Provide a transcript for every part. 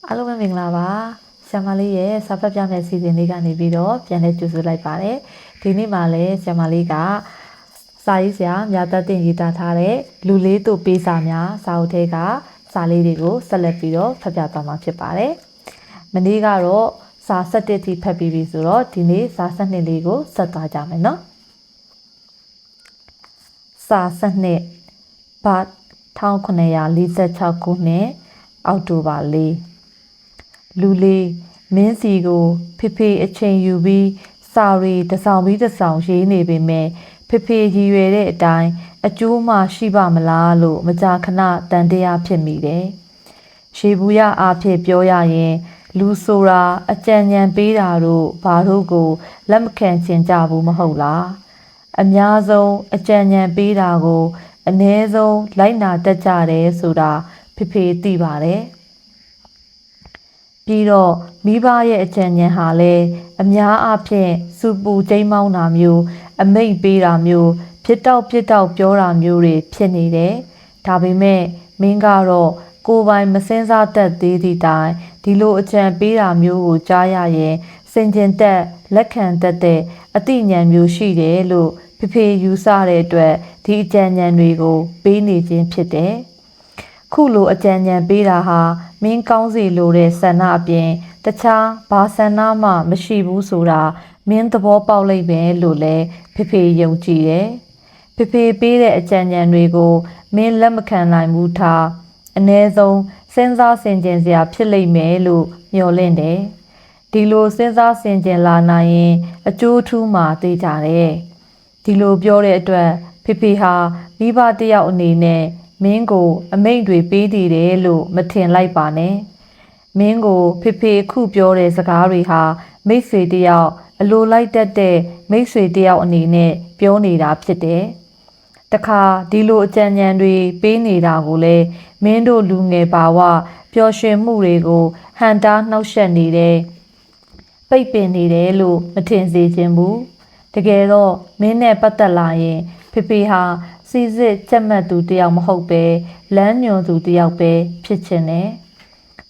အားလုံးပဲမင်္ဂလာပါဆရာမလေးရဲ့စာဖတ်ပြမယ့်စီစဉ်လေးကနေပြီးတော့ပြန်လဲကြိုဆိုလိုက်ပါတယ်ဒီနေ့မှလည်းဆရာမလေးကစာရေးဆရာမြတ်တင်ရေးသားထားတဲ့လူလေးတို့ပေးစာများစာအုပ်ထဲကစာလေးတွေကိုဆက်လက်ပြီးတော့ဖတ်ပြသွားမှာဖြစ်ပါတယ်မနေ့ကတော့စာ17ထိဖတ်ပြီးပြီဆိုတော့ဒီနေ့စာ12လေးကိုဆက်သွားကြမယ်နော်စာ12ဘတ်1946ခုနှစ်အောက်တိုဘာ4လူလေးမင်းစီကိုဖေဖေအချိန်ယူပြီးစာရီတဆောင်ပြီးတဆောင်ရေးနေပေမဲ့ဖေဖေရည်ရွယ်တဲ့အတိုင်းအကျိုးမှရှိပါမလားလို့မကြာခဏတန်တရားဖြစ်မိတယ်။ရေဘူးရအားဖြင့်ပြောရရင်လူဆိုတာအကြံဉာဏ်ပေးတာတို့ဘာတို့ကိုလက်မခံချင်ကြဘူးမဟုတ်လား။အများဆုံးအကြံဉာဏ်ပေးတာကိုအ ਨੇ ဆုံးလိုက်နာတတ်ကြတယ်ဆိုတာဖေဖေသိပါတယ်။ပြီးတော့မိဘရဲ့အကြံဉာဏ်ဟာလည်းအများအားဖြင့်စူပူကျိမ်းမောင်းတာမျိုးအမိတ်ပေးတာမျိုးဖြစ်တောက်ပြောတာမျိုးတွေဖြစ်နေတယ်။ဒါပေမဲ့မင်းကတော့ကိုယ်ပိုင်မစင်းစားတတ်သေးသည့်တိုင်ဒီလိုအကြံပေးတာမျိုးကိုကြားရရင်စင်ကျင်တက်လက်ခံတတ်တဲ့အသိဉာဏ်မျိုးရှိတယ်လို့ဖေဖေယူဆတဲ့အတွက်ဒီအကြံဉာဏ်တွေကိုပေးနေခြင်းဖြစ်တယ်။ခုလိုအကြံဉာဏ်ပေးတာဟာမင်းကောင်းစီလိုတဲ့ဆန္ဒအပြင်တခြားဘာဆန္ဒမှမရှိဘူးဆိုတာမင်းသဘောပေါက်လိမ့်မယ်လို့လည်းဖေဖေယုံကြည်တယ်။ဖေဖေပေးတဲ့အကြံဉာဏ်တွေကိုမင်းလက်မခံနိုင်ဘူးထားအ ਨੇ ဆုံးစဉ်းစားဆင်ခြင်စရာဖြစ်လိမ့်မယ်လို့မျှော်လင့်တယ်။ဒီလိုစဉ်းစားဆင်ခြင်လာနိုင်ရင်အကျိုးထူးမှာသိကြတယ်။ဒီလိုပြောတဲ့အတွက်ဖေဖေဟာမိဘတစ်ယောက်အနေနဲ့မင်းကိုအမိန့်တွေပေးတည်တယ်လို့မထင်လိုက်ပါနဲ့မင်းကိုဖေဖေခုပြောတဲ့စကားတွေဟာမိတ်ဆွေတယောက်အလိုလိုက်တတ်တဲ့မိတ်ဆွေတယောက်အနေနဲ့ပြောနေတာဖြစ်တယ်တခါဒီလိုအကြံဉာဏ်တွေပေးနေတာကိုလည်းမင်းတို့လူငယ်ပါဝပျော်ရွှင်မှုတွေကိုဟန်တားနှောက်ယှက်နေတယ်ပိတ်ပင်နေတယ်လို့မထင်စေချင်ဘူးတကယ်တော့မင်းနဲ့ပတ်သက်လာရင်ဖေဖေဟာစီစစ်ချက်မှတ်သူတယောက်မဟုတ်ပဲလမ်းညွှန်သူတယောက်ပဲဖြစ်ချင်တယ်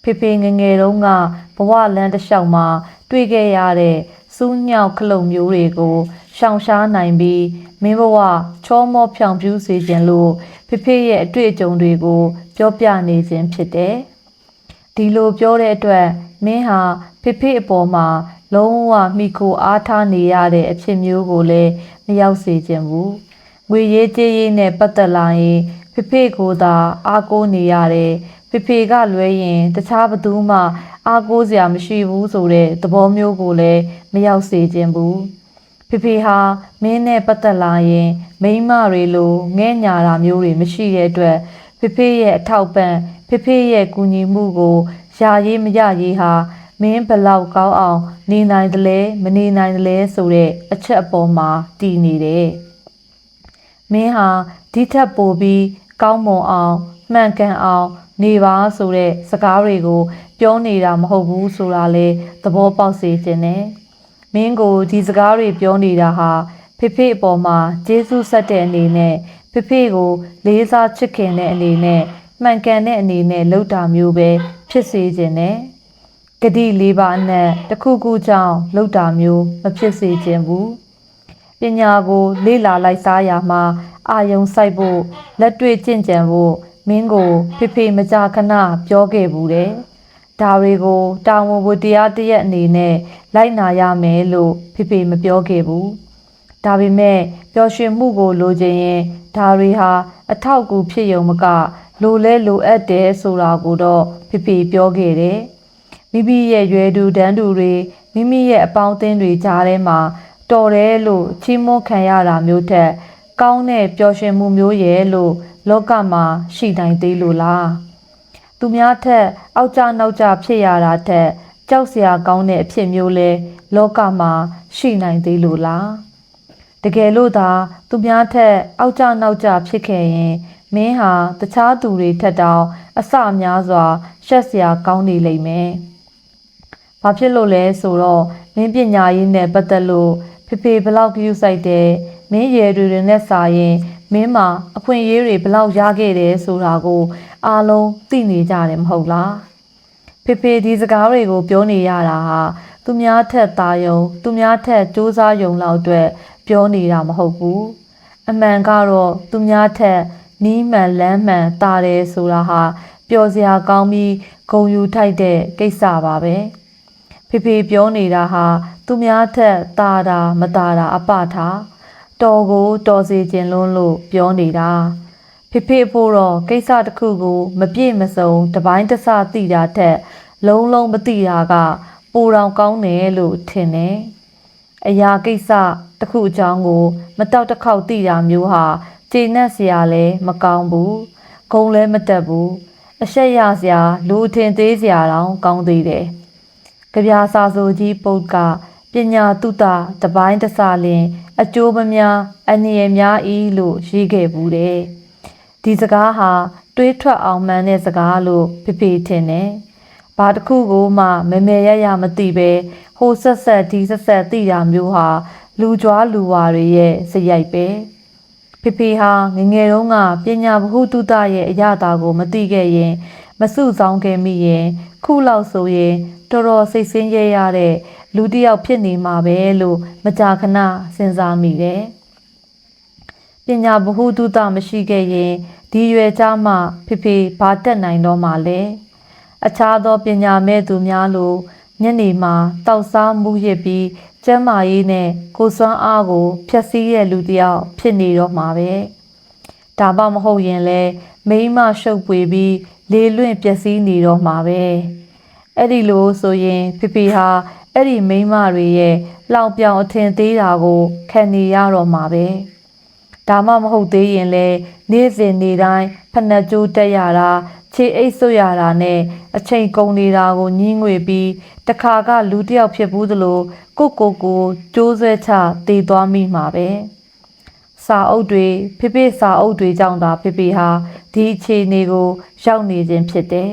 ဖေဖေငငယ်တုန်းကဘဝလမ်းတစ်လျှောက်မှာတွေ့ခဲ့ရတဲ့စူးညောက်ခလုံမျိုးတွေကိုရှောင်ရှားနိုင်ပြီးမင်းဘဝချောမောဖြောင်ပြူးစေခြင်းလို့ဖေဖေရဲ့အတွေ့အကြုံတွေကိုပြောပြနေခြင်းဖြစ်တယ်ဒီလိုပြောတဲ့အတွက်မင်းဟာဖေဖေအပေါ်မှာလုံးဝမိခိုအားထားနေရတဲ့အဖြစ်မျိုးကိုလည်းမရောက်စေခြင်းဘူးငွေရေးကြေးရေးနဲ့ပတ်သက်လာရင်ဖေဖေကိုသာအားကိုးနေရတယ်ဖေဖေကလွဲရင်တခြားဘသူမှအားကိုးစရာမရှိဘူးဆိုတဲ့သဘောမျိုးကိုလည်းမရောက်စေခြင်းဘူးဖေဖေဟာမင်းနဲ့ပတ်သက်လာရင်မိန်းမတွေလိုငဲ့ညာတာမျိုးတွေမရှိတဲ့အတွက်ဖေဖေရဲ့အထောက်ပံ့ဖေဖေရဲ့ကူညီမှုကိုယာရေးမရရေးဟာမင်းဘလောက်ကောင်းအောင်နေနိုင်တယ်လဲမနေနိုင်တယ်လဲဆိုတဲ့အချက်အပေါ်မှာတည်နေတယ်မင်းဟာဒီထက်ပိုပြီးကောင်းမွန်အောင်မှန်ကန်အောင်နေပါဆိုတဲ့စကားတွေကိုပြောနေတာမဟုတ်ဘူးဆိုတာလေသဘောပေါက်စေခြင်းနဲ့မင်းကိုဒီစကားတွေပြောနေတာဟာဖေဖေအပေါ်မှာကျေးဇူးဆက်တဲ့အနေနဲ့ဖေဖေကိုလေးစားချစ်ခင်တဲ့အနေနဲ့မှန်ကန်တဲ့အနေနဲ့လှုပ်တာမျိုးပဲဖြစ်စေခြင်းနဲ့ဂတိလေးပါးနဲ့တစ်ခုခုကြောင့်လှုပ်တာမျိုးမဖြစ်စေခြင်းဘူးပညာကိုလေ့လာလိုက်စားရမှာအာယုံစိုက်ဖို့လက်တွေ့ကျင့်ကြံဖို့မင်းကိုဖေဖေမကြာခဏပြောခဲ့ဘူးတယ်ဒါတွေကိုတာဝန်ဝတ္တရားတရက်အနေနဲ့လိုက်နာရမယ်လို့ဖေဖေမပြောခဲ့ဘူးဒါပေမဲ့ပျော်ရွှင်မှုကိုလိုချင်ရင်ဒါတွေဟာအထောက်အကူဖြစ်ရုံမကလိုလဲလိုအပ်တယ်ဆိုတာကိုတော့ဖေဖေပြောခဲ့တယ်မိမိရဲ့ရွယ်တူတန်းတူတွေမိမိရဲ့အပေါင်းအသင်းတွေကြားထဲမှာတော်တယ်လို့ချီးမွမ်းခံရတာမျိုးထက်ကောင်းတဲ့ပျော်ရွှင်မှုမျိုးရဲ့လို့လောကမှာရှိနိုင်သေးလို့လားသူများထက်အောက်ကျနောက်ကျဖြစ်ရတာထက်ကြောက်စရာကောင်းတဲ့အဖြစ်မျိုးလဲလောကမှာရှိနိုင်သေးလို့လားတကယ်လို့သာသူများထက်အောက်ကျနောက်ကျဖြစ်ခဲ့ရင်မင်းဟာတခြားသူတွေထက်တောင်အဆများစွာရှက်စရာကောင်းနေလိမ့်မယ်ဘာဖြစ်လို့လဲဆိုတော့မင်းပညာရေးနဲ့ပတ်သက်လို့ဖေဖေဘလောက်ကြည့်ဆိုင်တယ်မင်းရည်တွေနဲ့စာရင်မင်းမှာအခွင့်အရေးတွေဘလောက်ရခဲ့တယ်ဆိုတာကိုအားလုံးသိနေကြတယ်မဟုတ်လားဖ ဖေဖေဒီစကားတွေကိုပြောနေရတာဟာသူများထက်သားယုံသူများထက်စူးစမ်းယုံလောက်အတွက်ပြောနေတာမဟုတ်ဘူးအမှန်ကတော့သူများထက်နီးမှန်လမ်းမှန်တာတယ်ဆိုတာဟာပျော်စရာကောင်းပြီးဂုဏ်ယူထိုက်တဲ့ကိစ္စပါပဲဖေဖေပြောနေတာဟာသူများထက်တာတာမတာတာအပထားတော်ကိုတော်စေခြင်းလုံးလို့ပြောနေတာဖေဖေဖို့တော့ကိစ္စတစ်ခုကိုမပြည့်မစုံတပိုင်းတစသိတာထက်လုံးလုံးမသိတာကပိုတောင်ကောင်းတယ်လို့ထင်တယ်အရာကိစ္စတစ်ခုအကြောင်းကိုမတောက်တစ်ခေါက်သိတာမျိုးဟာကျေနပ်စရာလည်းမကောင်းဘူးဂုဏ်လည်းမတက်ဘူးအရှက်ရစရာလူအထင်သေးစရာတောင်ကောင်းသေးတယ်ကြပြစာဆိုကြီးပုတ်ကပညာတုတတပိုင်းတစလင်အကျိုးမများအနည်းများဤလို့ရေးခဲ့ဘူးတဲ့ဒီစကားဟာတွေးထွက်အောင်မှန်တဲ့စကားလို့ဖေဖေထင်တယ်ဘာတစ်ခုကိုမှမမေရရမသိပဲဟိုဆက်ဆက်ဒီဆက်ဆက်သိတာမျိုးဟာလူကြွားလူဝါတွေရဲ့စရိုက်ပဲဖေဖေဟာငငယ်တုန်းကပညာဗဟုသုတရဲ့အရာတာကိုမသိခဲ့ရင်မစုဆောင်ခဲ့မိရင်ခုလောက်ဆိုရင်တော်တော်စိတ်ဆင်းရဲရတဲ့လူတစ်ယောက်ဖြစ်နေမှာပဲလို့မကြာခဏစဉ်းစားမိတယ်ပညာဗဟုသုတမရှိခဲ့ရင်ဒီရွယ်ကြားမှာဖေဖေဘာတက်နိုင်တော့မှလဲအခြားသောပညာမဲ့သူများလိုညနေမှာတောက်စားမှုရစ်ပြီးကျမ်းမာရေးနဲ့ကိုယ်စွမ်းအားကိုဖျက်ဆီးတဲ့လူတစ်ယောက်ဖြစ်နေတော့မှာပဲဒါမှမဟုတ်ရင်လဲမိန်းမရှုပ်ပွေပြီးလေလွင့်ပျက်စီးနေတော့မှာပဲအဲ့ဒီလိုဆိုရင်ဖေဖေဟာအဲ့ဒီမိန်းမတွေရဲ့လောင်ပြောင်အထင်သေးတာကိုခံနေရတော့မှာပဲဒါမှမဟုတ်သေးရင်လဲနေ့စဉ်နေ့တိုင်းဖက်နှက်ကြိုးတက်ရတာခြေအိတ်ဆွရတာနဲ့အချိန်ကုန်နေတာကိုညှင်းငွေပြီးတခါကလူတစ်ယောက်ဖြစ်ဘူးသလိုကိုကျိုးဆွဲချတည်သွားမိမှာပဲစာအုပ်တွေဖေဖေစာအုပ်တွေကြောင့်သာဖေဖေဟာဒီအခြေအနေကိုရောက်နေခြင်းဖြစ်တယ်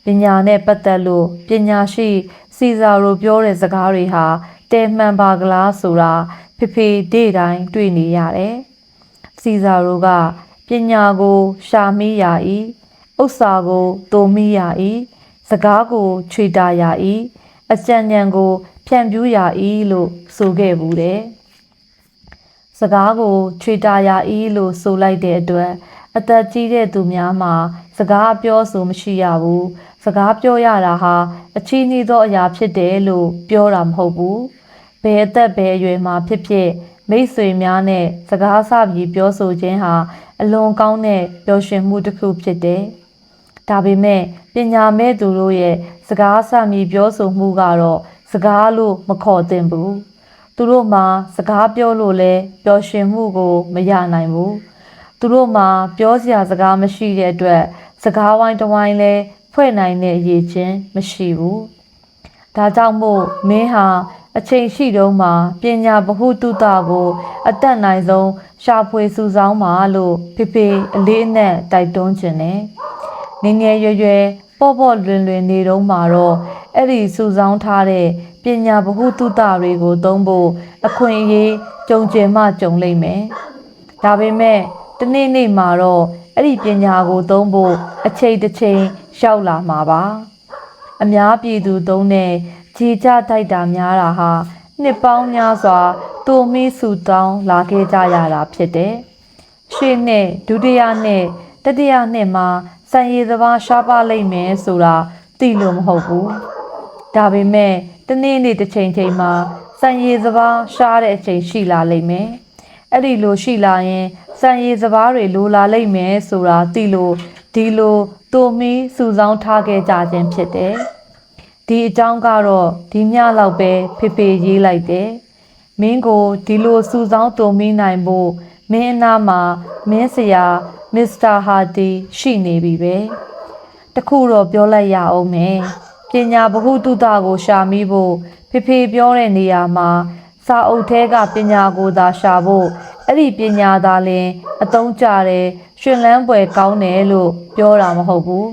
ပညာနဲ့ပတ်သက်လို့ပညာရှိစီဇာရိုပြောတဲ့စကားတွေဟာတဲမှန်ပါကလားဆိုတာဖေဖေဒေ့တိုင်းတွေ့နေရတယ်စီဇာရိုကပညာကိုရှာမိရ၏ဥစ္စာကိုတိုမိရ၏စကားကိုခြွေတာရ၏အကြံဉာဏ်ကိုဖြန့်ဖြူးရ၏လို့ဆိုခဲ့ဘူးတဲ့စကားကိုခြွေတာရ၏လို့ဆိုလိုက်တဲ့အတွက်အသက်ကြီးတဲ့သူများမှာစကားပြောဆိုမရှိရဘူးစကားပြောရတာဟာအချီးနှီးသောအရာဖြစ်တယ်လို့ပြောတာမဟုတ်ဘူးဘယ်အသက်ဘယ်အရွယ်မှာဖြစ်ဖြစ်မိတ်ဆွေများနဲ့စကားဆပြီးပြောဆိုခြင်းဟာအလွန်ကောင်းတဲ့ပျော်ရွှင်မှုတစ်ခုဖြစ်တယ်ဒါပေမဲ့ပညာမဲ့သူတို့ရဲ့စကားဆပြီးပြောဆိုမှုကတော့စကားလို့မခေါ်သင့်ဘူးသူတို့မှာစကားပြောလို့လဲပျော်ရွှင်မှုကိုမရနိုင်ဘူးသူတို့မှာပြောစရာစကားမရှိတဲ့အတွက်စကားဝိုင်းတစ်ဝိုင်းလဲဖွဲ့နိုင်တဲ့အရေးချင်းမရှိဘူးဒါကြောင့်မို့မင်းဟာအချိန်ရှိတုန်းမှာပညာဗဟုသုတကိုအတက်နိုင်ဆုံးရှာဖွေစုဆောင်းပါလို့ဖေဖေအလေးအနက်တိုက်တွန်းခြင်းနဲ့ငငယ်ရွယ်ရွယ်ပေါ့ပေါ့လွင်လွင်နေတုန်းမှာတော့အဲ့ဒီစုဆောင်းထားတဲ့ပညာဗဟုသုတတွေကိုသုံးဖို့အခွင့်အရေးကြုံကျင်မှကြုံလိမ့်မယ်ဒါပေမဲ့တနေ့နေ့မှာတော့အဲ့ဒီပညာကိုသုံးဖို့အချိန်တစ်ချိန်ရောက်လာမှာပါအများပြည်သူသုံးတဲ့ခြေချတိုက်တာများတာဟာနှစ်ပေါင်းများစွာတူမီဆူတောင်းလာခဲ့ကြရတာဖြစ်တယ်ရှေ့နှစ်ဒုတိယနှစ်တတိယနှစ်မှာစံရည်စပါးရှားပါလိမ့်မယ်ဆိုတာသိလို့မဟုတ်ဘူးဒါပေမဲ့တနေ့နေ့တစ်ချိန်ချိန်မှာစံရည်စပါးရှားတဲ့အချိန်ရှိလာလိမ့်မယ်အဲ့ဒီလိုရှိလာရင်စံရည်စပါးတွေလိုလာလိမ့်မယ်ဆိုတာသိလို့ဒီလိုတူမီစုဆောင်းထားခဲ့ကြခြင်းဖြစ်တယ်ဒီအကြောင်းကတော့ဒီညလောက်ပဲဖေဖေရေးလိုက်တယ်မင်းကိုဒီလိုစုဆောင်းတူမီနိုင်ဖို့မင်းအနားမှာမင်းဆရာမစ္စတာဟာဒီရှိနေပြီပဲတခုတော့ပြောလိုက်ရအောင်မယ်ပညာဗဟုသုတကိုရှာမိဖို့ဖေဖေပြောတဲ့နေရာမှာစာအုပ်ထဲကပညာကိုသာရှာဖို့အဲ့ဒီပညာသာလင်အသုံးကျတယ်ရှင်လန်းပွဲကောင်းတယ်လို့ပြောတာမဟုတ်ဘူး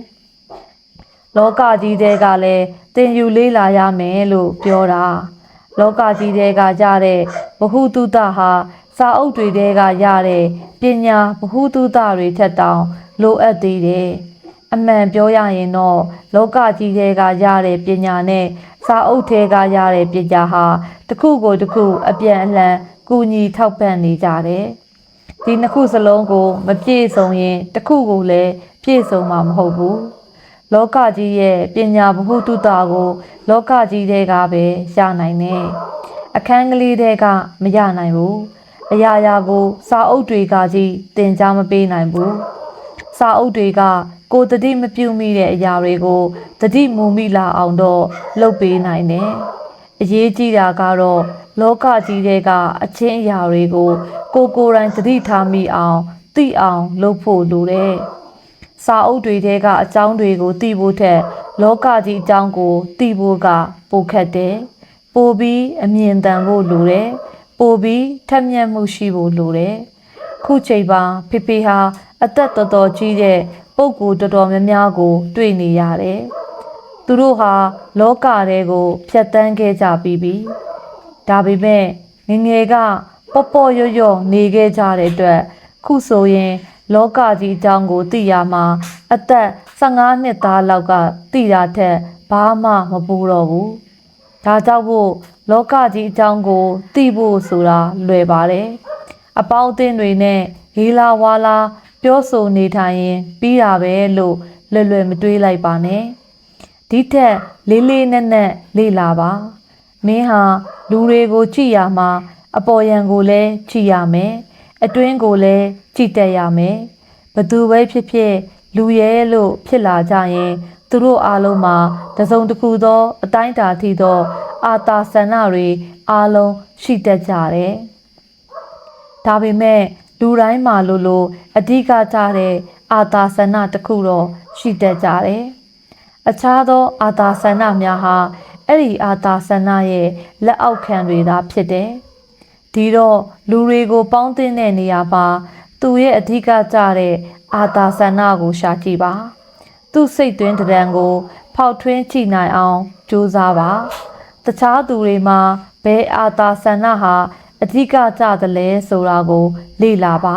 လောကကြီးတွေကလည်းသင်ယူလေးလာရမယ်လို့ပြောတာလောကကြီးတွေကကြတဲ့ဗဟုသုတဟာစာအုပ်တွေထဲကရတဲ့ပညာဗဟုသုတတွေထက်တောင်လိုအပ်သေးတယ် အမှန်ပြောရရင်တော့လောကကြီးထဲကရတဲ့ပညာနဲ့စာအုပ်ထဲကရတဲ့ပညာဟာတစ်ခုကိုတစ်ခုအပြန်အလှန်ကူညီထောက်ပံ့နေကြတယ်ဒီနှစ်ခုစလုံးကိုမပြည့်စုံရင်တစ်ခုကိုလည်းပြည့်စုံမှာမဟုတ်ဘူးလောကကြီးရဲ့ပညာဗဟုသုတကိုလောကကြီးထဲကပဲရနိုင်တယ်အခန်းကလေးထဲကမရနိုင်ဘူးအရာရာကိုစာအုပ်တွေကကြီးသင်ကြားမပေးနိုင်ဘူးစာအုပ်တွေကကိုယ်တတိမပြုတ်မိတဲ့အရာတွေကိုတတိမူမိလာအောင်တော့လုပ်ပေးနိုင်တယ်အရေးကြီးတာကတော့လောကကြီးထဲကအချင်းအရာတွေကိုကိုယ်တိုင်တတိထားမိအောင်သိအောင်လုပ်ဖို့လိုတယ်စာအုပ်တွေထဲကအကြောင်းတွေကိုသိဖို့ထက်လောကကြီးအကြောင်းကိုသိဖို့ကပိုခက်တယ်ပိုပြီးအမြင်တန်ဖို့လိုတယ်ပိုပြီးထက်မြက်မှုရှိဖို့လိုတယ်ခုချိန်ပါဖေဖေဟာအသက်တော်တော်ကြီးတဲ့ပုဂ္ဂိုလ်တော်တော်များများကိုတွေ့နေရတယ်သူတို့ဟာလောကထဲကိုဖြတ်တန်းခဲ့ကြပြီးပြီဒါပေမဲ့ငငယ်ကပေါ့ပေါ့ရွရွနေခဲ့ကြတဲ့အတွက်ခုဆိုရင်လောကကြီးအကြောင်းကိုသိရမှာအသက်15နှစ်သားလောက်ကသိတာထက်ဘာမှမပူတော့ဘူးဒါကြောင့်မို့လောကကြီးအကြောင်းကိုသိဖို့ဆိုတာလွယ်ပါတယ်အပေါင်းအသင်းတွေနဲ့ဟီလာဝါလာပြောဆိုနေထိုင်ရင်ပြီးတာပဲလို့လွယ်မတွေးလိုက်ပါနဲ့ဒီထက်လေးလေးနက်နက်လေ့လာပါမင်းဟာလူတွေကိုကြည့်ရမှာအပေါ်ယံကိုလည်းကြည့်ရမယ်အတွင်းကိုလည်းကြည့်တတ်ရမယ်ဘသူပဲဖြစ်ဖြစ်လူရဲလို့ဖြစ်လာကြရင်သူတို့အားလုံးမှာတစုံတစ်ခုသောအတိုင်းအတာထိသောအာသာဆန္ဒတွေအားလုံးရှိတတ်ကြတယ်ဒါပေမဲ့လူတိုင်းမှာလို့အဓိကကြတဲ့အာသာဆန္ဒတစ်ခုတော့ရှိတတ်ကြတယ်အခြားသောအာသာဆန္ဒများဟာအဲ့ဒီအာသာဆန္ဒရဲ့လက်အောက်ခံတွေသာဖြစ်တယ်ဒီတော့လူတွေကိုပေါင်းသင်းတဲ့နေရာမှာသူရဲ့အဓိကကြတဲ့အာသာဆန္ဒကိုရှာကြည့်ပါသူ့စိတ်သွင်းတံကိုဖောက်ထွင်းကြည့်နိုင်အောင်ကြိုးစားပါတခြားသူတွေမှာဘယ်အာသာဆန္ဒဟာအဓိကကြသလဲဆိုတာကိုလေ့လာပါ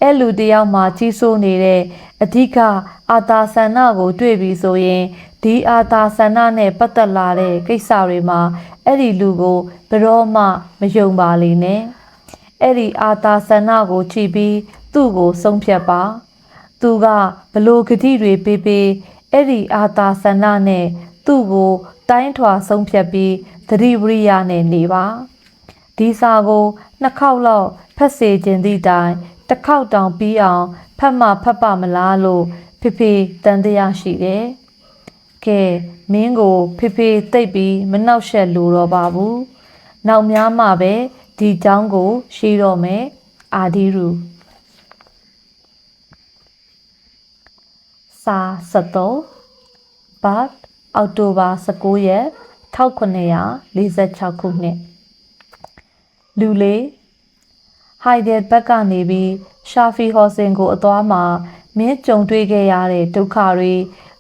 အဲ့လူတယောက်မှာကြီးစိုးနေတဲ့အဓိကအာသာဆန္ဒကိုတွေ့ပြီဆိုရင်ဒီအာသာဆန္ဒနဲ့ပတ်သက်လာတဲ့ကိစ္စတွေမှာအဲ့ဒီလူကိုဘယ်တော့မှမယုံပါလိမ့်နဲ့အဲ့ဒီအာသာဆန္ဒကိုကြည့်ပြီးသူ့ကိုဆုံးဖြတ်ပါသူကဘလို့ဂတိတွေပေးအဲ့ဒီအာသာဆန္ဒနဲ့သူ့ကိုတိုင်းထွာဆုံးဖြတ်ပြီးသတိဝရိယနဲ့နေပါဒီစာကို2ခေါက်လောက်ဖတ်စေခြင်းသည့်တိုင်တစ်ခေါက်တောင်ပြီးအောင်ဖတ်မှဖတ်ပါမလားလို့ဖေဖေတန်တရားရှိတယ်ကဲမင်းကိုဖေဖေသိပ်ပြီးမနှောက်ယှက်လို့တော့ပါဘူးနောက်များမှပဲဒီเจ้าကိုရှိတော့မယ်အာဒီရူစာ73ဘတ်အောက်တိုဘာ19ရက်1946ခုနှစ်လူလေးဟိုင်ဒယ်ဘက်ကနေပြီးရှာဖီဟော်စင်ကိုအသွားမှာမင်းကြုံတွေ့ခဲ့ရတဲ့ဒုက္ခတွေ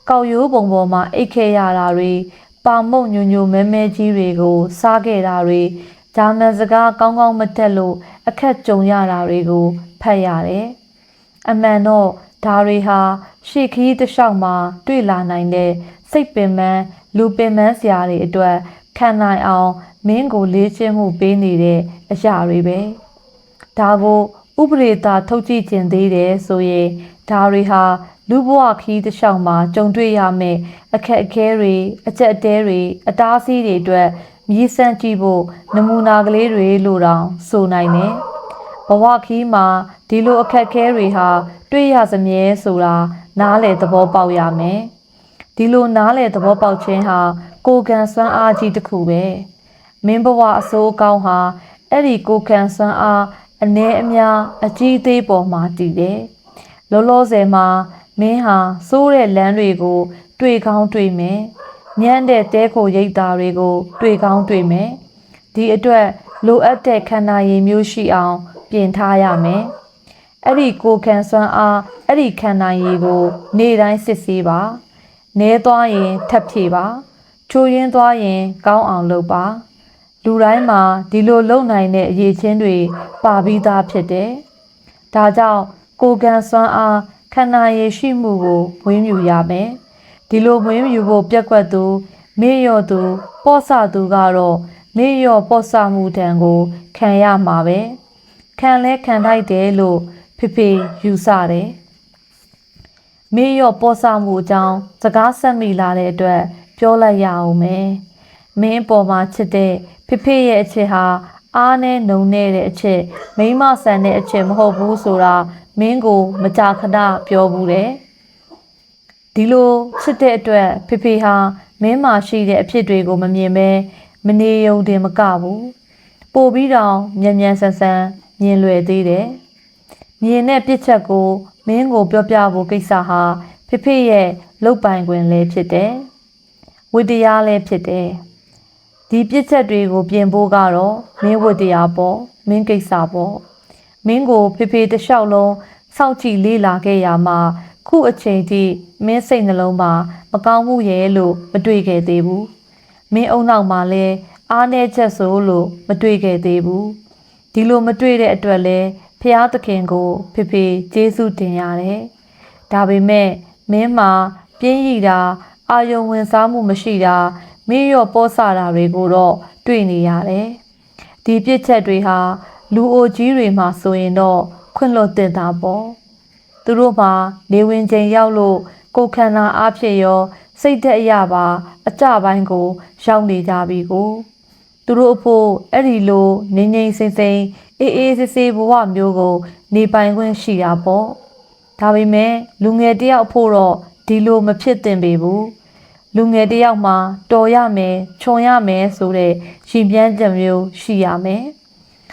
ကောက်ရိုးပုံပေါ်မှာအိတ်ခဲ့ရတာတွေပါမုတ်ညိုညိုမဲမဲကြီးတွေကိုစားခဲ့တာတွေဂျာမန်စကားကောင်းကောင်းမတတ်လို့အခက်ကြုံရတာတွေကိုဖတ်ရတယ်အမှန်တော့ဒါတွေဟာရှေ့ခီးတစ်လျှောက်မှာတွေ့လာနိုင်တဲ့စိတ်ပင်ပန်းလူပင်ပန်းစရာတွေအတွက်ခံနိုင်အောင်မင်းကိုလေ့ကျင့်မှုပေးနေတဲ့အရာတွေပဲဒါကိုဥပဒေသာထုတ်ကြည့်ခြင်းသေးတယ်ဆိုရင်ဒါတွေဟာလူဘဝခီးတစ်လျှောက်မှာကြုံတွေ့ရမယ့်အခက်အခဲတွေအကျက်အတဲတွေအတားအဆီးတွေအတွက်မြည်ဆန်းကြည့်ဖို့နမူနာကလေးတွေလိုတောင်ဆိုနိုင်တယ်ဘဝခီးမှာဒီလိုအခက်အခဲတွေဟာတွေ့ရစမြဲဆိုတာနားလည်သဘောပေါက်ရမယ်ဒီလိုနားလည်သဘောပေါက်ခြင်းဟာကိုယ်ကံစွမ်းအားကြီးတစ်ခုပဲမင်းဘဝအစိုးအကောင်းဟာအဲ့ဒီကိုယ်ကံစွမ်းအားအနည်းအများအကြီးအသေးပေါ်မှာတည်တယ်လောလောဆယ်မှာမင်းဟာစိုးတဲ့လမ်းတွေကိုတွေ့ကောင်းတွေ့မယ်ညံ့တဲ့တဲခိုရိပ်သားတွေကိုတွေ့ကောင်းတွေ့မယ်ဒီအတွက်လိုအပ်တဲ့ခန္ဓာရည်မျိုးရှိအောင်ပြင်ထားရမယ်အဲ့ဒီကိုယ်ခံစွမ်းအားအဲ့ဒီခန္ဓာရည်ကိုနေ့တိုင်းစစ်ဆေးပါနဲသွားရင်ထပ်ဖြည့်ပါချိုးရင်းသွားရင်ကောင်းအောင်လုပ်ပါလူတိုင်းမှာဒီလိုလုပ်နိုင်တဲ့အရေးချင်းတွေပါပြီးသားဖြစ်တယ်ဒါကြောင့်ကိုယ်ခံစွမ်းအား ခန္ဓာရည်ရှိမှုကိုမွေးမြူရမယ်ဒီလိုမွေးမြူဖို့ပြက်ကွက်သူမေ့လျော့သူပေါ့ဆသူကတော့မေ့လျော့ပေါ့ဆမှုတံကိုခံရမှာပဲခံလဲခံထိုက်တယ်လို့ဖေဖေယူဆတယ်မေ့လျော့ပေါ့ဆမှုအကြောင်းစကားဆက်မိလာတဲ့အတွက်ပြောလိုက်ရအောင်မယ်မင်းအပေါ်မှာချစ်တဲ့ဖေဖေရဲ့အချစ်ဟာအားနဲ့နှုံနေတဲ့အချစ်မိမဆန်တဲ့အချစ်မဟုတ်ဘူးဆိုတာမင်းကိုမကြာခဏပြောဘူးတယ်ဒီလိုချစ်တဲ့အတွက်ဖေဖေဟာမင်းမှာရှိတဲ့အဖြစ်တွေကိုမမြင်ပဲမနေရုံတင်မကဘူးပို့ပြီးတော့မြန်မြန်ဆန်ဆန်မြင်လွယ်သေးတယ်မြင်တဲ့ပြစ်ချက်ကိုမင်းကိုပြောပြဖို့ကိစ္စဟာဖေဖေရဲ့လုပ်ပိုင်ခွင့်လည်းဖြစ်တယ်ဝတ္တရားလည်းဖြစ်တယ်ဒီပြစ်ချက်တွေကိုပြင်ဖို့ကတော့မင်းဝတ္တရားပေါ့မင်းကိစ္စပေါ့မင်းကိုဖေဖေတစ်လျှောက်လုံးစောင့်ကြည့်လေ့လာခဲ့ရမှာခုအချိန်ထိမင်းစိတ်နှလုံးမှာမကောင်းမှုရဲ့လို့မတွေ့ခဲ့သေးဘူးမင်းအုံနောက်မှာလည်းအားနည်းချက်ဆိုလို့မတွေ့ခဲ့သေးဘူးဒီလိုမတွေ့တဲ့အတွက်လည်းဖျားသခင်ကိုဖေဖေကျေးဇူးတင်ရတယ်ဒါပေမဲ့မင်းမှာပြင်းရည်တာအာယုံဝင်စားမှုမရှိတာမေ့လျော့ပေါ့ဆတာတွေကိုတော့တွေ့နေရတယ်ဒီပြစ်ချက်တွေဟာလူအိုကြီးတွေမှာဆိုရင်တော့ခွင့်လွှတ်တင်တာပေါ့သူတို့မှာနေဝင်ချိန်ရောက်လို့ကိုယ်ခန္ဓာအားဖြင့်ရောစိတ်ဓာတ်အရပါအကြပိုင်းကိုရောက်နေကြပြီကိုသူတို့အဖို့အဲ့ဒီလိုငြိမ်ငြိမ်စိမ့်စိမ့်အေးအေးဆေးဆေးဘဝမျိုးကိုနေပိုင်ခွင့်ရှိတာပေါ့ဒါပေမဲ့လူငယ်တယောက်အဖို့တော့ဒီလိုမဖြစ်သင့်ပေဘူးလူငယ်တယောက်မှာတော်ရမယ်ခြုံရမယ်ဆိုတဲ့ရှင်ပြန်းချက်မျိုးရှိရမယ်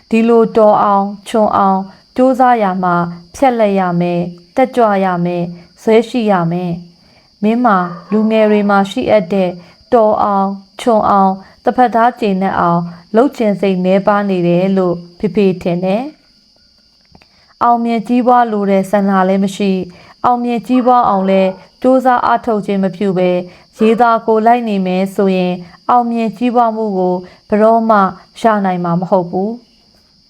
ဒီလိုတော်အောင်ခြုံအောင်စူးစမ်းရမှာဖြက်လက်ရမယ်တက်ကြွရမယ်ဇွဲရှိရမယ်မင်းမှာလူငယ်တွေမှာရှိအပ်တဲ့တော်အောင်ခြုံအောင်တစ်ဖက်သားကျင့်တဲ့အောင်လှုပ်ချင်စိတ်နှဲပါနေတယ်လို့ဖေဖေထင်တယ်အောင်မြင်ကြီးပွားလိုတဲ့ဆန္ဒလည်းမရှိအောင်မြင်ကြီးပွားအောင်လဲစူးစမ်းအားထုတ်ခြင်းမပြုဘဲရေးသားကိုလိုက်နေမယ်ဆိုရင်အောင်မြင်ကြီးပွားမှုကိုဘယ်တော့မှရနိုင်မှာမဟုတ်ဘူး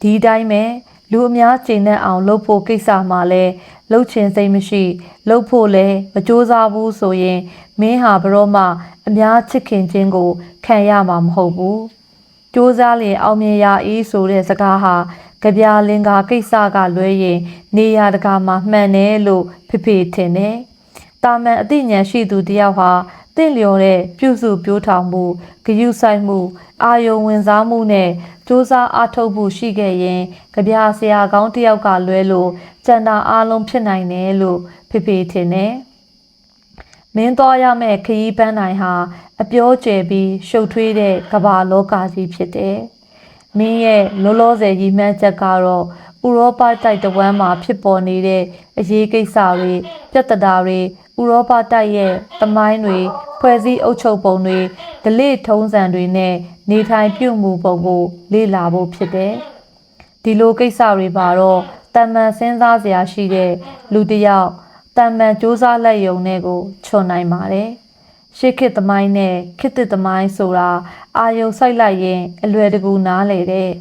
ဒီတိုင်းပဲလူအများကျင့်တဲ့အောင်လုပ်ဖို့ကိစ္စမှာလဲလှုပ်ချင်စိတ်မရှိလှုပ်ဖို့လဲမစူးစမ်းဘူးဆိုရင်မင်းဟာဘယ်တော့မှအများချစ်ခင်ခြင်းကိုခံရမှာမဟုတ်ဘူးစူးစမ်းလေအောင်မြင်ရ၏ဆိုတဲ့စကားဟာကြပြလင်္ကာကိစ္စကလွဲရင်နေရာတကာမှာမှန်တယ်လို့ဖေဖေထင်တယ်။တာမန်အသိဉာဏ်ရှိသူတယောက်ဟာတင့်လျော်တဲ့ပြုစုပြောထောင်မှုဂရုစိုက်မှုအာယုံဝင်စားမှုနဲ့စူးစမ်းအားထုတ်မှုရှိခဲ့ရင်ကြပြဆရာကောင်းတယောက်ကလွဲလို့ကျန်တာအားလုံးဖြစ်နိုင်တယ်လို့ဖေဖေထင်တယ်။မင်းသွားရမယ့်ခရီးပန်းတိုင်းဟာအပြောကျယ်ပြီးရှုပ်ထွေးတဲ့ကမ္ဘာလောကကြီးဖြစ်တယ်။မင်းရဲ့လောလောဆယ်ရည်မှန်းချက်ကတော့ဥရောပတိုက်တဝမ်းမှာဖြစ်ပေါ်နေတဲ့အရေးကိစ္စတွေပြဿနာတွေဥရောပတိုက်ရဲ့သမိုင်းတွေဖွဲ့စည်းအုပ်ချုပ်ပုံတွေဓလေ့ထုံးစံတွေနဲ့နေထိုင်ပြုမှုပုံကိုလေ့လာဖို့ဖြစ်တယ်။ဒီလိုကိစ္စတွေပါတော့တမန်စဉ်းစားစရာရှိတဲ့လူတစ်ယောက်တမန်စူးစမ်းလက်ယုံနဲ့ကိုချွန်နိုင်ပါတယ်။ရှေးခေတ်သမိုင်းနဲ့ခေတ်သစ်သမိုင်းဆိုတာအာယုံစိုက်လိုက်ရင်အလွယ်တကူနားလေတဲ့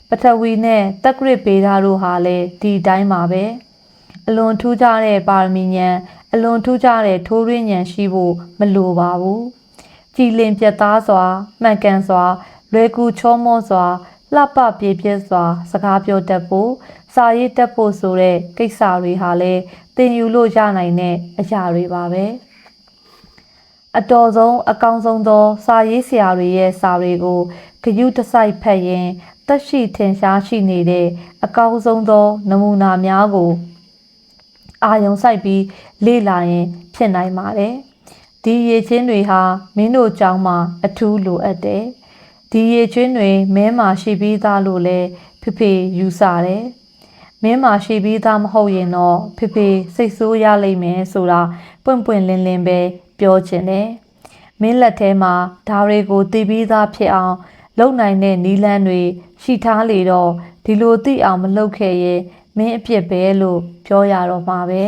ပထဝီနဲ့တက္ကရစ်ပေဓာတို့ဟာလည်းဒီတိုင်းပါပဲအလွန်ထူးခြားတဲ့ပါရမီဉာဏ်အလွန်ထူးခြားတဲ့ထိုးရင်းဉာဏ်ရှိဖို့မလိုပါဘူးကြည်လင်ပြတ်သားစွာမှန်ကန်စွာလွယ်ကူချောမောစွာလှပပြေပြည့်စွာစကားပြောတတ်ဖို့စာရေးတတ်ဖို့ဆိုတဲ့ကိစ္စတွေဟာလည်းသင်ယူလို့ရနိုင်တဲ့အရာတွေပါပဲအတော်ဆုံးအကောင်းဆုံးသောစာရေးဆရာတွေရဲ့စာတွေကိုဂရုတစိုက်ဖတ်ရင်သက်ရှိထင်ရှားရှိနေတဲ့အကောင်းဆုံးသောနမူနာများကိုအာယုံစိုက်ပြီးလေ့လာရင်ဖြစ်နိုင်ပါတယ်။ဒီရည်ချင်းတွေဟာမင်းတို့ကျောင်းမှာအထူးလိုအပ်တယ်။ဒီရည်ချင်းတွေမင်းမှာရှိပြီးသားလို့လဲဖေဖေယူဆတယ်။မင်းမှာရှိပြီးသားမဟုတ်ရင်တော့ဖေဖေစိတ်ဆိုးရလိမ့်မယ်ဆိုတာပွင့်ပွင့်လင်းလင်းပဲပြောချင်တယ်။မင်းလက်ထဲမှာဓာတွေကိုသိပြီးသားဖြစ်အောင်လုံနိုင်တဲ့နီလန်းတွေရှိထားလေတော့ဒီလိုသိအောင်မလုပ်ခဲ့ရင်မင်းအပြစ်ပဲလို့ပြောရတော့မှာပဲ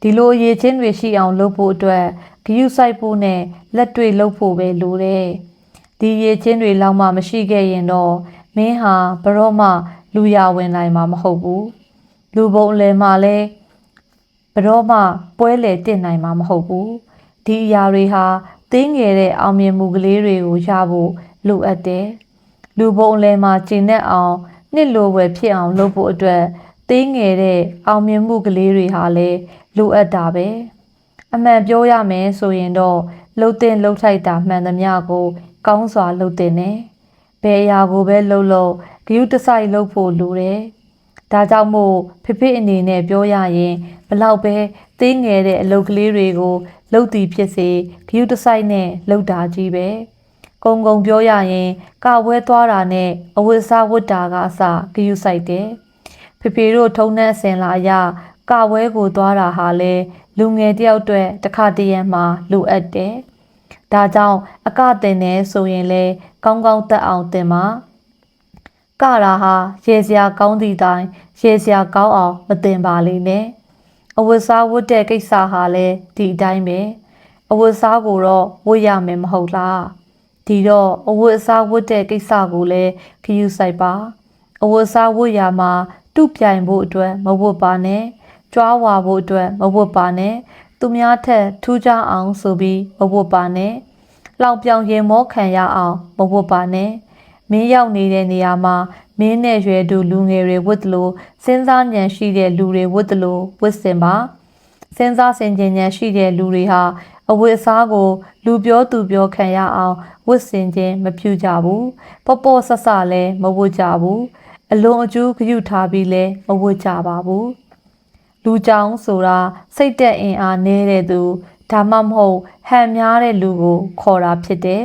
ဒီလိုရည်ချင်းတွေရှိအောင်လုပ်ဖို့အတွက်ဂရုစိုက်ဖို့နဲ့လက်တွေ့လုပ်ဖို့ပဲလိုတယ်ဒီရည်ချင်းတွေလောက်မှမရှိခဲ့ရင်တော့မင်းဟာဘရော့မှလူရဝင်နိုင်မှာမဟုတ်ဘူးလူပုံအလယ်မှာလဲ ဘရောမှပွဲလေတင်နိုင်မှာမဟုတ်ဘူးဒီအရာတွေဟာသေးငယ်တဲ့အောင်မြင်မှုကလေးတွေကိုရဖို့လိုအပ်တယ်လူပုံအလဲမှာကျင့်တဲ့အောင်နှစ်လိုဝယ်ဖြစ်အောင်လုပ်ဖို့အတွက်သေးငယ်တဲ့အောင်မြင်မှုကလေးတွေဟာလည်းလိုအပ်တာပဲအမှန်ပြောရမယ်ဆိုရင်တော့လှုပ်တဲ့လှုပ်ထိုက်တာမှန်သမျှကိုကောင်းစွာလှုပ်တဲ့နဲ့ဘယ်အရာကိုပဲလှုပ်လို့ဂရုတစိုက်လှုပ်ဖို့လိုတယ်ဒါကြောင့်မို့ဖေအနေနဲ့ပြောရရင်ဘလောက်ပဲသေးငယ်တဲ့အလုပ်ကလေးတွေကိုလှုပ်တည်ဖြစ်စေဂရုတစိုက်နဲ့လှုပ်တာကြီးပဲကုံပြောရရင်ကဝဲသွားတာနဲ့အဝတ်အစားဝတ်တာကအစဂရုစိုက်တယ်ဖေတို့ထုံနှက်အစဉ်လာအရကဝဲကိုသွားတာဟာလေလူငယ်တယောက်အတွက်တစ်ခါတည်းရန်မှာလိုအပ်တယ်ဒါကြောင့်အကတင်နေဆိုရင်လေကောင်းကောင်းတက်အောင်တင်ပါကရာဟာရေစရာကောင်းသည့်တိုင်ရေစရာကောင်းအောင်မတင်ပါလိမ့်နဲ့အဝတ်စားဝတ်တဲ့ကိစ္စဟာလည်းဒီအတိုင်းပဲအဝတ်စားကိုတော့ဝတ်ရမယ်မဟုတ်လားဒီတော့အဝတ်စားဝတ်တဲ့ကိစ္စကိုလည်းခယူဆိုင်ပါအဝတ်စားဝတ်ရမှာတူပြိုင်ဖို့အတွက်မဝတ်ပါနဲ့ကြွားဝါဖို့အတွက်မဝတ်ပါနဲ့သူများထက်ထူးခြားအောင်ဆိုပြီးမဝတ်ပါနဲ့လောက်ပြောင်ရင်မောခံရအောင်မဝတ်ပါနဲ့မင်းရောက်နေတဲ့နေရာမှာမင်းနဲ့ရွယ်သူလူငယ်တွေဝတ်သလိုစဉ်းစားဉာဏ်ရှိတဲ့လူတွေဝတ်သလိုဝတ်စင်ပါစဉ်းစားဆင်ခြင်ဉာဏ်ရှိတဲ့လူတွေဟာအဝတ်အစားကိုလူပြောသူပြောခံရအောင်ဝတ်ဆင်ခြင်းမပြုကြဘူးပေါ့ဆဆလည်းမဝတ်ကြဘူးအလွန်အကျူးဂရုထားပြီးလည်းမဝတ်ကြပါဘူးလူကြောင်ဆိုတာစိတ်သက်အင်အားနည်းတဲ့သူဒါမှမဟုတ်ဟန်များတဲ့လူကိုခေါ်တာဖြစ်တယ်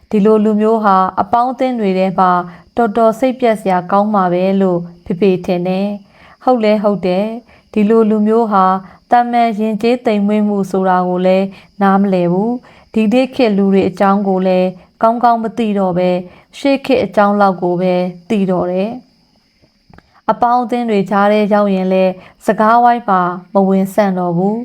ဒီလိုလူမျိုးဟာအပေါင်းအသင်းတွေထဲမှာတော်တော်စိတ်ပြက်စရာကောင်းမှာပဲလို့ဖေထင်တယ်ဟုတ်လဲဟုတ်တယ်ဒီလိုလူမျိုးဟာတမန်ရင်ကျေးတိမ်မွေးမှုဆိုတာကိုလည်းနားမလည်ဘူးဒီနေ့ခေတ်လူတွေအကြောင်းကိုလည်းကောင်းကောင်းမသိတော့ပဲရှေ့ခေတ်အကြောင်းလောက်ကိုပဲသိတော့တယ်အပေါင်းအသင်းတွေကြားထဲရောက်ရင်လဲစကားဝိုင်းမှာမဝင်ဆန့်တော့ဘူး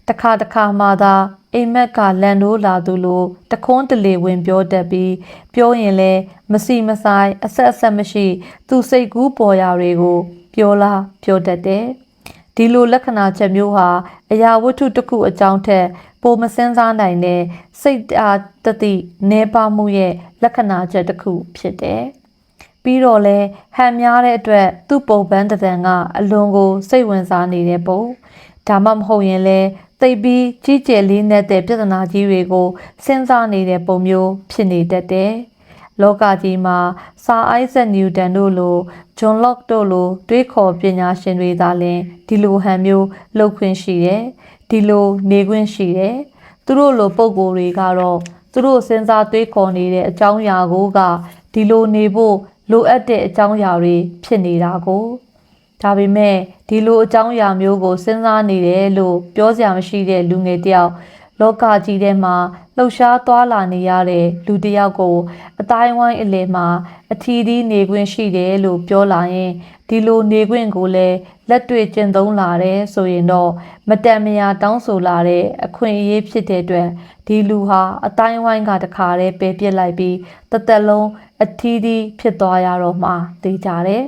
တခါမှသာအိမ်မက်ကလန်နိုးလာသူလိုတခွန်းတလေဝင်ပြောတတ်ပြီးပြောရင်လဲမစီမဆိုင်အဆက်မရှိသူစိတ်ကူးပေါ်ရာတွေကိုပြောတတ်တယ်ဒီလိုလက္ခဏာချက်မျိုးဟာအရာဝတ္ထုတစ်ခုအကြောင်းထက်ပိုမစင်းစားနိုင်တဲ့စိတ်အားတတိနေပါမှုရဲ့လက္ခဏာချက်တစ်ခုဖြစ်တယ်ပြီးတော့လဲဟန်များတဲ့အတွက်သူ့ပုံပန်းတံကအလွန်ကိုစိတ်ဝင်စားနေတဲ့ပုံဒါမှမဟုတ်ရင်လဲသိပြီးကြီးကျယ်လေးနဲ့တဲ့ပြဿနာကြီးတွေကိုစဉ်းစားနေတဲ့ပုံမျိုးဖြစ်နေတတ်တယ်လောကကြီးမှာဆာအိုက်ဇက်နျူတန်တို့လိုဂျွန်လော့တို့လိုတွေးခေါ်ပညာရှင်တွေသာလျှင်ဒီလိုဟန်မျိုးလှုပ်ခွင့်ရှိတယ်ဒီလိုနေခွင့်ရှိတယ်သူတို့လိုပုံကိုယ်တွေကတော့သူတို့စဉ်းစားတွေးခေါ်နေတဲ့အကြောင်းအရာကိုကဒီလိုနေဖို့လိုအပ်တဲ့အကြောင်းအရာတွေဖြစ်နေတာကိုဒါပေမဲ့ဒီလိုအကြောင်းအရာမျိုးကိုစဉ်းစားနေတယ်လို့ပြောစရာမရှိတဲ့လူငယ်တယောက်လောကကြီးထဲမှာလှုပ်ရှားသွားလာနေရတဲ့လူတယောက်ကိုအတိုင်းဝိုင်းအလယ်မှာအထီးသီးနေခွင့်ရှိတယ်လို့ပြောလာရင်ဒီလိုနေခွင့်ကိုလည်းလက်တွေ့ကျင့်သုံးလာတယ်ဆိုရင်တော့မတန်မရာတောင်းဆိုလာတဲ့အခွင့်အရေးဖြစ်တဲ့အတွက်ဒီလူဟာအတိုင်းဝိုင်းကတခါတည်းပယ်ပြစ်လိုက်ပြီးတစ်သက်လုံးအထီးသီးဖြစ်သွားရတော့မှသိကြတယ်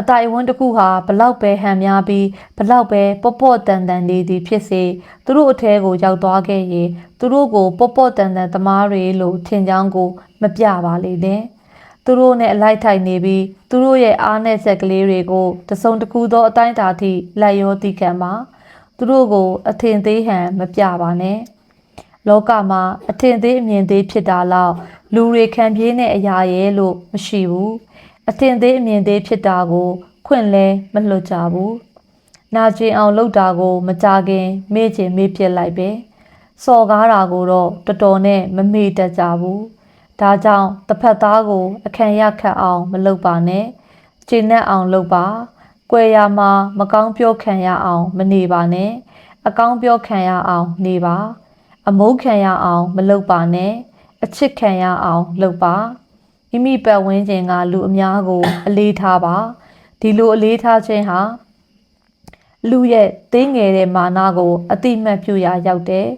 အတိုင်ဝန်းတစ်ခုဟာဘလောက်ပဲဟန်များပြီးဘလောက်ပဲပေါ့တန်နေသည်ဖြစ်စေသူတို့အထဲကိုရောက်သွားခဲ့ရင်သူတို့ကိုပေါ့တန်သမားတွေလို့ထင်ကြောင်းကိုမပြပါလေနဲ့သူတို့နဲ့အလိုက်ထိုင်နေပြီးသူတို့ရဲ့အားနည်းချက်ကလေးတွေကိုတစုံတစ်ခုသောအတိုင်းအတာထိလိုက်ရောသိခံပါသူတို့ကိုအထင်သေးဟန်မပြပါနဲ့လောကမှာအထင်သေးအမြင်သေးဖြစ်တာလောက်လူတွေခံပြေးတဲ့အရာရဲ့လို့မရှိဘူးအထင်သေးအမြင်သေးဖြစ်တာကိုခွင့်လဲမလွတ်ကြဘူးနာကျင်အောင်လုပ်တာကိုမကြခင်မေ့ချင်မေ့ပြစ်လိုက်ပဲစော်ကားတာကိုတော့တော်တော်နဲ့မမေ့တတ်ကြဘူးဒါကြောင့်တစ်ဖက်သားကိုအခန့်ရခတ်အောင်မလုပ်ပါနဲ့ကျင့်နဲ့အောင်လုပ်ပါကွယ်ရာမှာမကောင်းပြောခံရအောင်မနေပါနဲ့အကောင်းပြောခံရအောင်နေပါအမုန်းခံရအောင်မလုပ်ပါနဲ့အချစ်ခံရအောင်လုပ်ပါမိမိပတ်ဝန်းကျင်ကလူအများကိုအလေးထားပါဒီလိုအလေးထားခြင်းဟာလူရဲ့သေးငယ်တဲ့မာနကိုအတိမတ်ပြုရာရောက်တယ်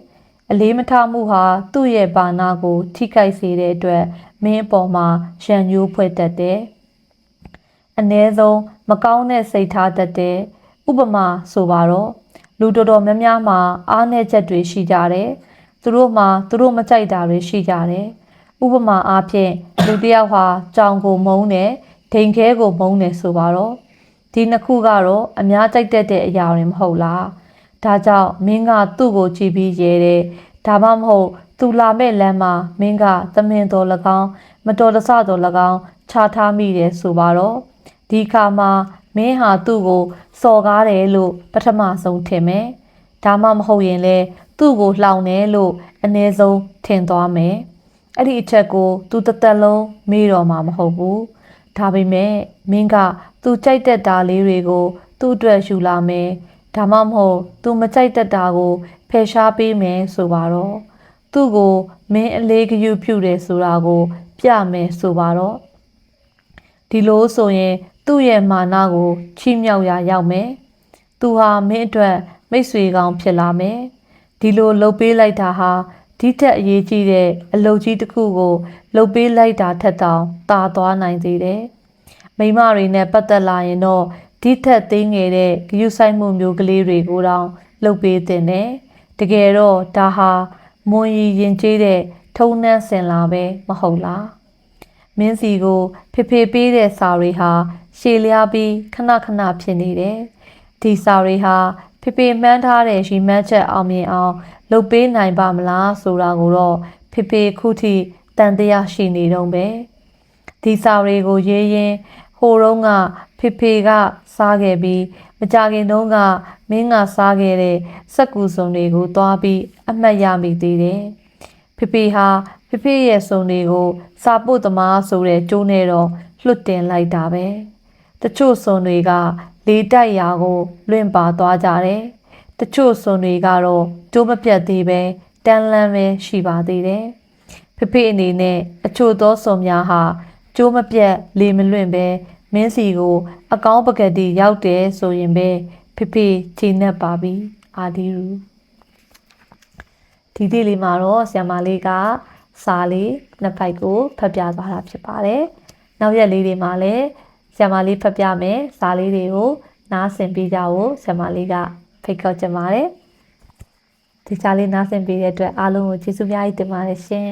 အလေးမထားမှုဟာသူ့ရဲ့ဘာနာကိုထိခိုက်စေတဲ့အတွက်မင်းအပေါ်မှာရန်ညိုးဖွဲ့တတ်တယ်အ ਨੇ ဆုံးမကောင်းတဲ့စိတ်ထားတတ်တယ် ဥပမာဆိုပါတော့လူတော်တော်များများမှာအားနည်းချက်တွေရှိကြတယ်သူတို့မှာသူတို့မကြိုက်တာတွေရှိကြတယ်ဥပမာအားဖြင့်လူတစ်ယောက်ဟာကြောင်ကိုမုန်းတယ်ဒိန်ခဲကိုမုန်းတယ်ဆိုပါတော့ဒီနှစ်ခုကတော့အများကြိုက်တတ်တဲ့အရာတွေမဟုတ်လားဒါကြောင့်မင်းကသူ့ကိုကြည့်ပြီးရဲတယ်ဒါမှမဟုတ်သူလာမဲ့လမ်းမှာမင်းကသမင်တော်၎င်းမတော်တဆတော်၎င်းခြားထားမိတယ်ဆိုပါတော့ဒီခါမှာမင်းဟာသူ့ကိုစော်ကားတယ်လို့ပထမဆုံးထင်မယ်ဒါမှမဟုတ်ရင်လည်းသူ့ကိုလှောင်တယ်လို့အနည်းဆုံးထင်သွားမယ်အဲ့ဒီအချက်ကိုသူတစ်သက်လုံးမေ့တော့မှာမဟုတ်ဘူးဒါပေမဲ့မင်းကသူကြိုက်တတ်တာလေးတွေကိုသူ့အတွက်ယူလာမယ်ဒါမှမဟုတ်သူမကြိုက်တတ်တာကိုဖယ်ရှားပေးမယ်ဆိုပါတော့သူ့ကိုမင်းအလေးဂရုပြုတယ်ဆိုတာကိုပြမယ်ဆိုပါတော့ဒီလိုဆိုရင်သူ့ရဲ့မာနကိုချီးမြှောက်ရာရောက်မယ်သူဟာမင်းအတွက်မိတ်ဆွေကောင်းဖြစ်လာမယ်ဒီလိုလှုပ်ပေးလိုက်တာဟာဒီထက်အရေးကြီးတဲ့အလုပ်ကြီးတစ်ခုကိုလှုပ်ပေးလိုက်တာထက်တောင်တာသွားနိုင်သေးတယ်မိမတွေနဲ့ပတ်သက်လာရင်တော့ဒီထက်သေးငယ်တဲ့ဂရုစိုက်မှုမျိုးကလေးတွေကိုတောင်လှုပ်ပေးတင်တယ်တကယ်တော့ဒါဟာမွန်ရည်ရင်ကျေးတဲ့ထုံနှန်းစင်လာပဲမဟုတ်လားမင်းစီကိုဖေဖေပေးတဲ့စာတွေဟာရှည်လျားပြီးခဏခဏဖြစ်နေတယ်ဒီစာတွေဟာဖေဖေမှန်းထားတဲ့ရီမန်းချက်အောင်မြင်အောင်လုပ်ပေးနိုင်ပါမလားဆိုတာကိုတော့ဖေဖေခုထိတန်တရားရှိနေတော့ပဲဒီစာတွေကိုရေးရင်းဟိုတုန်းကဖေဖေကစားခဲ့ပြီးမကြခင်တုန်းကမင်းကစားခဲ့တဲ့စက်ကူစုံတွေကိုသွားပြီးအမှတ်ရမိသေးတယ်ဖေဖေဟာဖေဖေရဲ့စုံတွေကိုစာပို့သမားဆိုတဲ့ကျိုးနဲ့တော့လွတ်တင်လိုက်တာပဲတချို့စုံတွေကလေတိုက်ရာကိုလွင့်ပါသွားကြတယ်တချို့စုံတွေကတော့ကျိုးမပြတ်သေးပဲတန်းလန်းပဲရှိပါသေးတယ်ဖေဖေအနေနဲ့အချို့သောစုံများဟာကျိုးမပြတ်လေမလွင့်ပဲမင်းစီကိုအကောင်းပကတိရောက်တယ်ဆိုရင်ပဲဖေဖေခြေနှက်ပါပြီအာဒီရူဒီဒီလေးမှာတော့ဆရာမလေးကစာလေးနှစ်ဖိုက်ကိုဖတ်ပြသွားတာဖြစ်ပါတယ်နောက်ရက်လေးတွေမှာလည်းဆရာမလေးဖတ်ပြမယ်စာလေးတွေကိုနားဆင်ပေးကြဖို့ဆရာမလေးကဖိတ်ခေါ်ချင်ပါတယ်ဒီစာလေးနားဆင်ပေးတဲ့အတွက်အားလုံးကိုကျေးဇူးများကြီးတင်ပါတယ်ရှင်